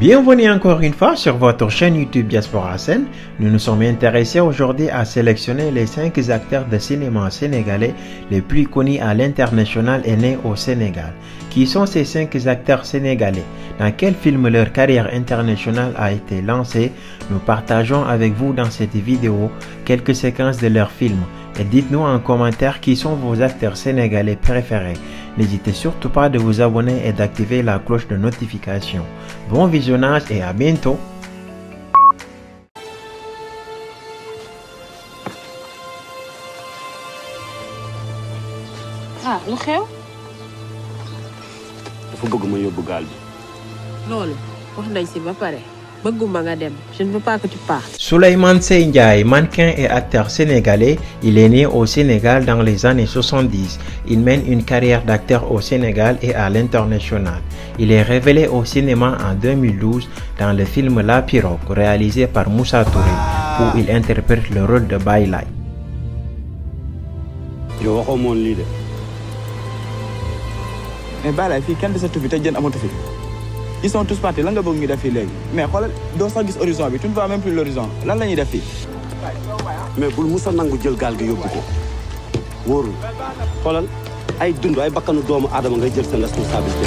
Bienvenue encore une fois sur votre chaîne YouTube Diaspora Sen. Nous nous sommes intéressés aujourd'hui à sélectionner les 5 acteurs de cinéma sénégalais les plus connus à l'international et nés au Sénégal. Qui sont ces 5 acteurs sénégalais? Dans quel film leur carrière internationale a été lancée? Nous partageons avec vous dans cette vidéo quelques séquences de leurs films. Et dites-nous en commentaire qui sont vos acteurs sénégalais préférés. N'hésitez surtout pas de vous abonner et d'activer la cloche de notification. Bon visionnage et à bientôt. Ah, lu xew? dafa bëgg ma yóbbu gaal bi. Loolu wax nañ si ba pare. Bëgguma nga dem. Je ne veux pas que tu partes. Souleymane Sey Ndiaye, mannequin et acteur sénégalais, il est né au Sénégal dans les années 70. Il mène une carrière d'acteur au Sénégal et à l'international. Il est révélé au cinéma en 2012 dans le film La Pirogue, réalisé par Moussa Touré, où il interprète le rôle de Baye Laye. yow waxoo moon lii de. mais Baye Laye fii kenn desatu fi te jën amatu fi. Ils sont tous partis lan nga bëgg ñu def fii léegi mais xoolal doo sax gis horizon bi tu ne vois même plus l'horizon lan la ñuy def fii. mais bul musa nangu jël gaal gi yóbbu ko wóorul xoolal ay dund ay bakkanu doomu aadama ngay jël seen responsabilité.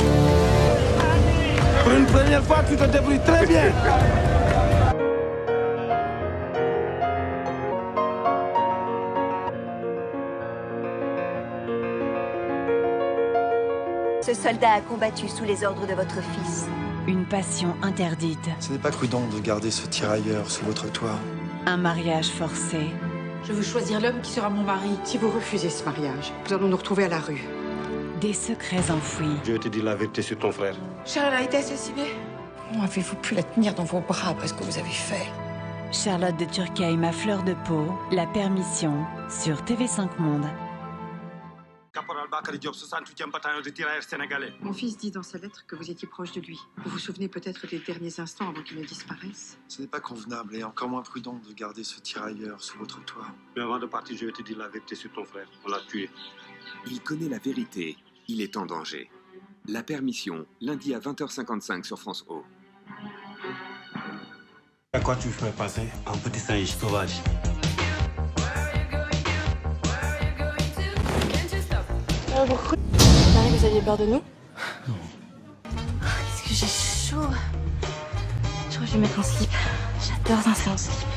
Pour une première fois tu te débrouilles très bien. Ce soldat a combattu sous les ordres de votre fils. Une passion interdite. Ce n'est pas prudent de garder ce tirailleur sous votre toit. Un mariage forcé. Je veux choisir l'homme qui sera mon mari. Si vous refusez ce mariage, nous allons nous retrouver à la rue. Des secrets enfouis. Je te dis la vérité sur ton frère. Charles a été assassiné. Comment avez-vous pu la tenir dans vos bras après ce que vous avez fait? Charlotte de Turckheim à fleur de peau. La permission sur TV5 Monde. Caporal Bakary Diop, 68e bataillon de tirailleurs sénégalais. Mon fils dit dans sa lettre que vous étiez proche de lui. Vous vous souvenez peut-être des derniers instants avant qu'il ne disparaisse? Ce n'est pas convenable et encore moins prudent de garder ce tirailleur sous votre toit. Mais avant de partir, je vais te dire la vérité sur ton frère. On l'a tué. Il connaît la vérité. Il est en danger. La permission, lundi à 20h55 sur France O. À quoi tu fais passer un petit singe sauvage? Vous aviez peur de nous? Qu'est-ce que j'ai chaud. Je crois que je vais mettre un slip. J'adore danser en slip.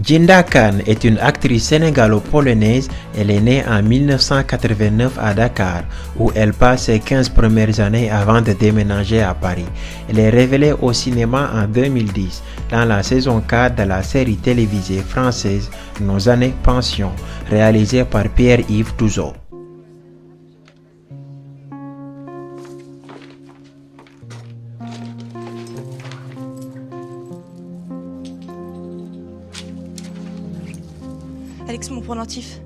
Djinda Kane est une actrice sénégalo-polonaise. Elle est née en 1989 à Dakar, où elle passe ses 15 premières années avant de déménager à Paris. Elle est révélée au cinéma en 2010 dans la saison 4 de la série télévisée française Nos années pension, réalisée par Pierre-Yves Touzeau. Alex, mon pendentif.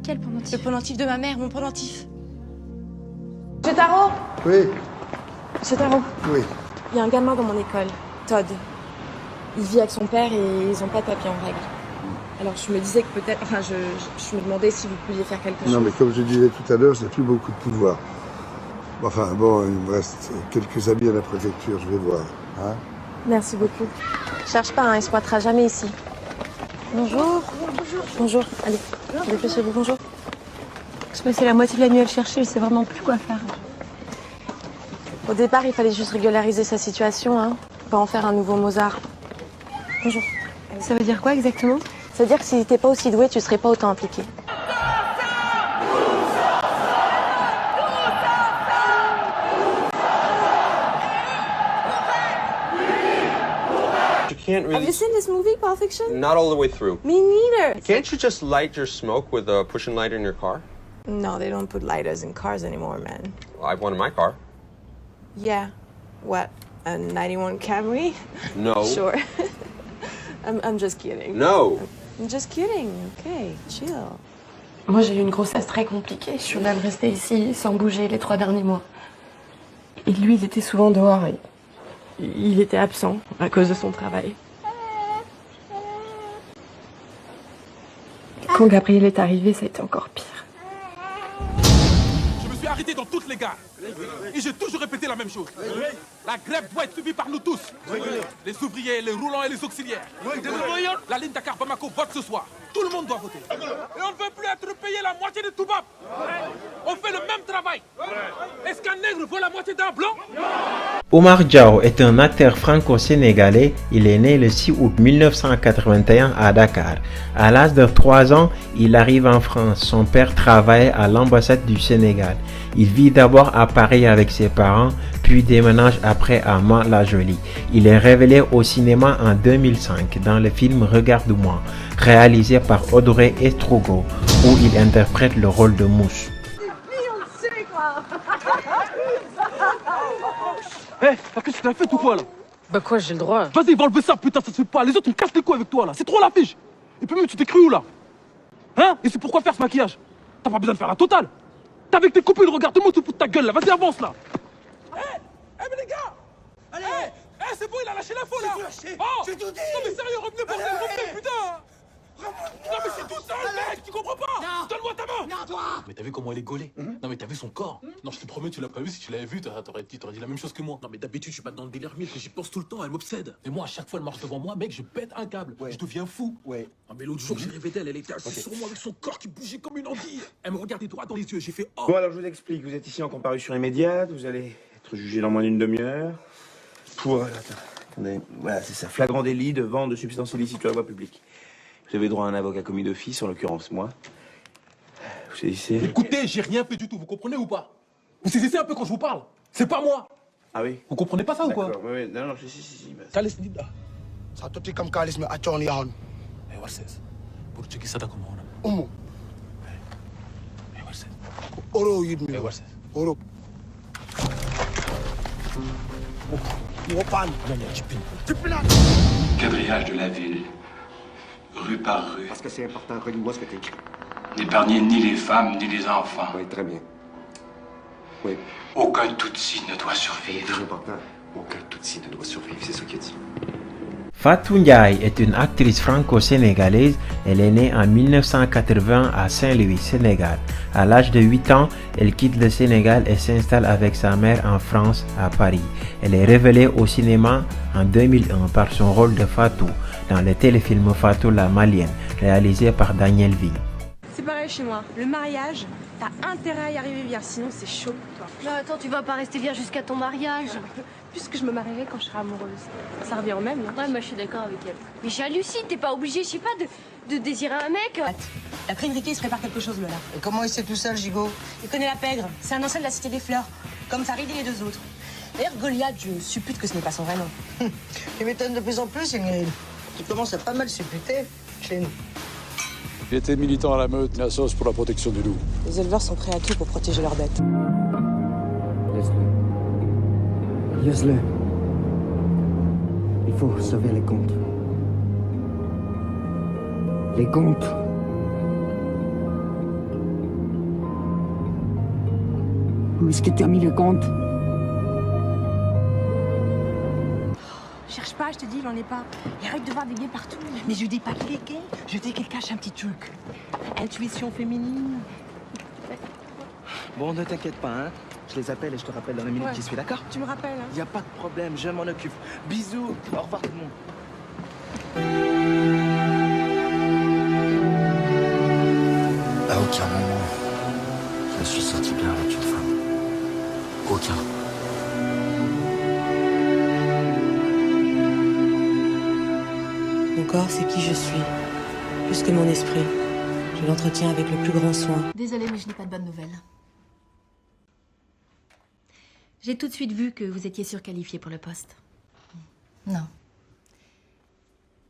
Quel pendentif? Le pendentif de ma mère, mon pendentif. Monsieur Tarot. Oui, Monsieur Tarot, oui. il y a un gamin dans mon école, Todd. Il vit avec son père et ils ont pas de papier en règle. Alors je me disais que peut-être... Enfin, je me demandais si vous pouviez faire quelque chose. Non, mais comme je disais tout à l'heure, j'ai plus beaucoup de pouvoir. Enfin, bon, il me reste quelques amis à la préfecture, je vais voir. Hein? Merci beaucoup. Cherche pas, hein, il squattera jamais ici. Bonjour. Bonjour. Allez, dépêchez-vous, bonjour. Je passais la moitié de la nuit à le chercher, je sais vraiment plus quoi faire. Au départ, il fallait juste régulariser sa situation, hein. Pas en faire un nouveau Mozart. Bonjour. Ça veut dire quoi exactement? Ça veut dire que si t'étais pas aussi doué, tu serais pas autant impliqué. You can't really... Have you seen this movie, Pulp Fiction? Not all the way through. Me neither. Can't you just light your smoke with a push-and lighter in your car? No, they don't put lighters in cars anymore, man. Well, I have one in my car. Yeah. What? A 91 Camry? No. Sure. I'm just kidding. No. I'm just kidding. Okay, chill. Moi, j'ai eu une grossesse très compliquée. Je suis même restée ici sans bouger les 3 derniers mois. Et lui, il était souvent dehors et il était absent à cause de son travail. Quand Gabriel est arrivé, ça a été encore pire. j'étais dans toutes les gares. Et j'ai toujours répété la même chose. La grève doit être subie par nous tous. Les ouvriers, les roulants et les auxiliaires. La ligne Dakar-Bamako vote ce soir. Tout le monde doit voter. Et on ne veut plus être payé la moitié de Toubab. On fait le même travail. Est-ce qu'un nègre vaut la moitié d'un blanc? Oumar Diaw est un acteur franco-sénégalais. Il est né le 6 août 1981 à Dakar. À l'âge de 3 ans, il arrive en France. Son père travaille à l'ambassade du Sénégal. Il vit d'abord à Paris avec ses parents, puis déménage après à Mantes-la-Jolie. Il est révélé au cinéma en 2005 dans le film Regarde-moi, réalisé par Audrey Estrogo, où il interprète le rôle de Mousse. Hé, qu'est-ce que tu as fait tout quoi là? Bah quoi, j'ai le droit. Vas-y, va enlever ça, putain, ça se fait pas. Les autres, on casse les couilles avec toi là. C'est trop l'affiche. Et puis même, tu t'es cru où là? Hein? Et c'est pourquoi faire ce maquillage? T'as pas besoin de faire la totale. T'es avec tes copines, regarde-moi, tu fous de ta gueule là. Vas-y, avance là. Hé, mais les gars! Allez! Hé, c'est bon, il a lâché l'info là! Oh! Non mais sérieux, revenez, bordel, revenez, putain! Non mais c'est tout seul, mec, tu comprends pas? Donne-moi ta main! Non, toi! Mais t'as vu comment elle est gaulée? Non mais t'as vu son corps? Non, je te promets, tu l'as pas vu. Si tu l'avais vu, t'aurais dit la même chose que moi. Non mais d'habitude, je suis pas dans le délire mille, j'y pense tout le temps, elle m'obsède. Et moi, à chaque fois, elle marche devant moi, mec, je pète un câble. Je deviens fou. Ouais. Ah mais l'autre jour, j'ai rêvé d'elle, elle était assise sur moi avec son corps qui bougeait comme une anguille. Elle me regardait droit dans les yeux, j'ai fait oh! Bon, alors je vous explique. Vous êtes ici en comparution immédiate. Vous allez être jugé dans moins d'une demi-heure. Pour. Attendez. Voilà, c'est ça. Flagrant délit de vente de substances illicites sur la voie publique. Vous avez droit à un avocat commis d'office, en l'occurrence moi. Vous saisissez? Écoutez, j'ai rien fait du tout, vous comprenez ou pas? Vous saisissez un peu quand je vous parle? C'est pas moi! Ah oui? Vous comprenez pas ça ou quoi? Oui, non, si. Kalis Nida. Satu kam kalis me acon yahon. Eh, Warses. Pour checker ça, comment on Umu. Eh, Warses. Oro yid me. Eh, Warses. Oro. Wopan. Quadrillage de la ville, rue par rue. Parce que c'est important, relis-moi ce que tu écris. N'épargnez ni les femmes ni les enfants. Oui, très bien. Oui. Aucun Tutsi ne doit survivre. C'est important. Aucun Tutsi ne doit survivre, c'est ce qu'il dit. Fatou Ndiaye est une actrice franco-sénégalaise. Elle est née en 1980 à Saint-Louis, Sénégal. À l'âge de 8 ans, elle quitte le Sénégal et s'installe avec sa mère en France, à Paris. Elle est révélée au cinéma en 2001 par son rôle de Fatou dans le téléfilm Fatou la Malienne, réalisé par Daniel Vigne. C'est pareil chez moi. Le mariage, t'as intérêt à y arriver vierge, sinon c'est chaud pour toi. Non, attends, tu vas pas rester vierge jusqu'à ton mariage. Puisque je me marierai quand je serai amoureuse. Ça revient au même, non? Ouais, moi je suis d'accord avec elle. Mais j'hallucine, t'es pas obligé, je sais pas, de désirer un mec. D'après Enrique, il se prépare quelque chose, Lola. Et comment il sait tout ça, le gigot? Il connaît la pègre. C'est un ancien de la Cité des Fleurs. Comme Farid et les deux autres. D'ailleurs, Goliath, je suppute que ce n'est pas son vrai nom. Tu m'étonnes de plus en plus, Ingrid. Tu commences à pas mal supputer chez nous. Il était militant à la meute, la sauce pour la protection du loup. Les éleveurs sont prêts à tout pour protéger leurs bêtes. Laisse-le. Laisse-le. Il faut sauver les comptes. Les comptes. Où est-ce que tu as mis les comptes? Cherche pas, je te dis, il en est pas. Et arrête de voir des gays partout. Mais je dis pas qu'il est gay, je dis qu'il cache un petit truc. Intuition féminine. Bon, ne t'inquiète pas, hein. Je les appelle et je te rappelle dans la minute qui suit, d'accord? Tu me rappelles, hein? Y a pas de problème, je m'en occupe. Bisous, au revoir tout le monde. À aucun moment, je me suis senti bien avec une femme. Aucun. Mon corps, c'est qui je suis. Plus que mon esprit. Je l'entretiens avec le plus grand soin. Désolée, mais je n'ai pas de bonnes nouvelles. J'ai tout de suite vu que vous étiez surqualifié pour le poste. Non.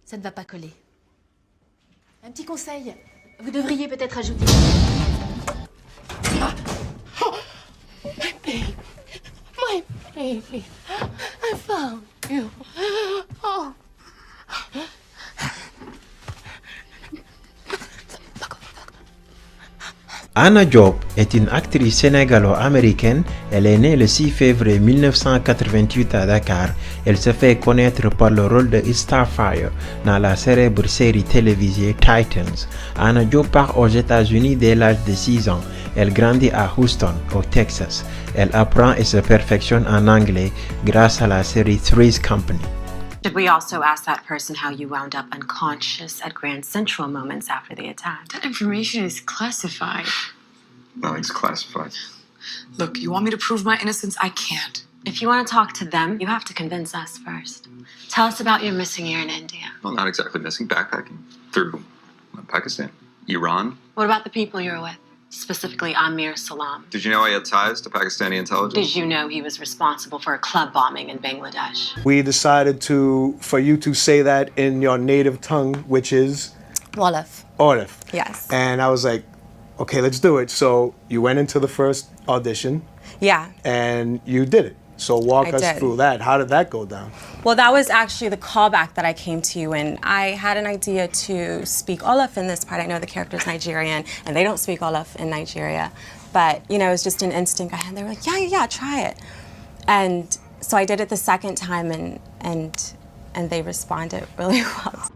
Ça ne va pas coller. Un petit conseil. Vous devriez peut-être ajouter... My baby. My baby. I found you. Oh. Anna Diop est une actrice sénégalo-américaine. Elle est née le 6 février 1988 à Dakar. Elle se fait connaître par le rôle de Starfire dans la célèbre série télévisée Titans. Anna Jo part aux États-Unis dès l'âge de 6 ans. Elle grandit à Houston, au Texas. Elle apprend et se perfectionne en anglais grâce à la série Three's Company. Should we also ask that person how you wound up unconscious at Grand Central moments after the attack? That information is classified. Nothing's classified. Look, you want me to prove my innocence? I can't. If you want to talk to them, you have to convince us first. Tell us about your missing year in India. Well, not exactly missing, backpacking through Pakistan, Iran. What about the people you were with? Specifically Amir Salam. Did you know I had ties to Pakistani intelligence? Did you know he was responsible for a club bombing in Bangladesh? We decided for you to say that in your native tongue, which is? Wolof. Wolof. Yes. And I was like, okay, let's do it. So you went into the first audition. Yeah. And you did it. So walk I us did. through that. How did that go down? Well, that was actually the callback that I came to you, and I had an idea to speak Wolof in this part. I know the character's Nigerian, and they don't speak Wolof in Nigeria. But, you know, it was just an instinct I had. They were like, yeah, try it. And so I did it the second time, and they responded really well.